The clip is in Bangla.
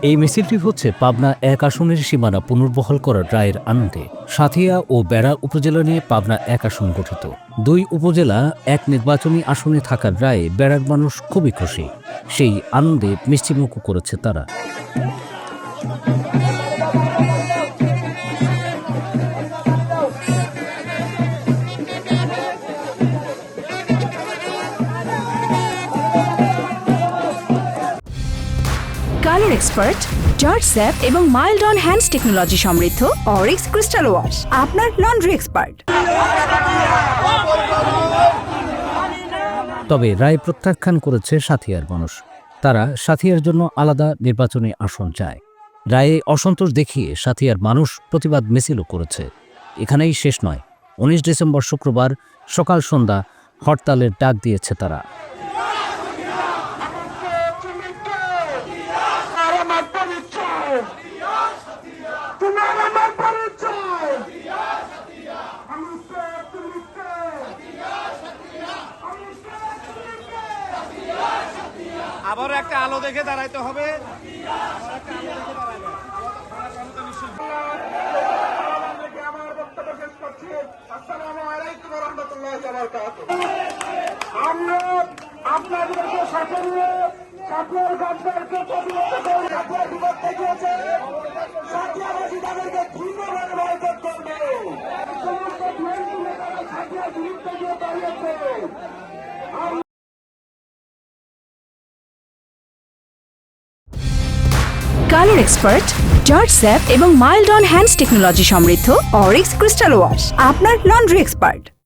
এই মিছিলটি হচ্ছে পাবনা ১ আসনের সীমানা পুনর্বহাল করার রায়ের আনন্দে। সাঁথিয়া ও বেড়া উপজেলা নিয়ে পাবনা ১ আসন গঠিত। ২ উপজেলা এক নির্বাচনী আসনে থাকার রায়ে বেড়ার মানুষ খুবই খুশি। সেই আনন্দে মিষ্টিমুখ করেছে তারা। কালার এক্সপার্ট, জর্জ স্যাপ এবং মাইল্ড অন হ্যান্ডস টেকনোলজি সমৃদ্ধ অরিক্স ক্রিস্টাল ওয়াশ আপনার লন্ড্রি এক্সপার্ট। তবে রায় প্রত্যাখ্যান করেছে সাঁথিয়ার মানুষ। তারা সাঁথিয়ার জন্য আলাদা নির্বাচনী আসন চায়। রায়ে অসন্তোষ দেখিয়ে সাঁথিয়ার মানুষ প্রতিবাদ মিছিলও করেছে। এখানেই শেষ নয়, ১৯ ডিসেম্বর শুক্রবার সকাল সন্ধ্যা হরতালের ডাক দিয়েছে তারা। আবারও একটা আলো দেখে দাঁড়াইতে হবে। আমরা আপনাদেরকে সাথে নিয়ে সাথিয়ার গভর্নরকে প্রতিহত করে সাথিয়ার বিপক্ষে গিয়েছে। সাথিয়াবাসী তাদেরকে তীব্রভাবে বয়কট করবে। সমস্ত বিএনপি নেতারা সাথিয়ার বিরুদ্ধে গিয়ে দাঁড়িয়েছে। কালার এক্সপার্ট, জর্জ স্যাপ এবং মাইল্ড অন হ্যান্ডস টেকনোলজি সমৃদ্ধ অরিক্স ক্রিস্টাল ওয়াশ আপনার লন্ড্রি এক্সপার্ট।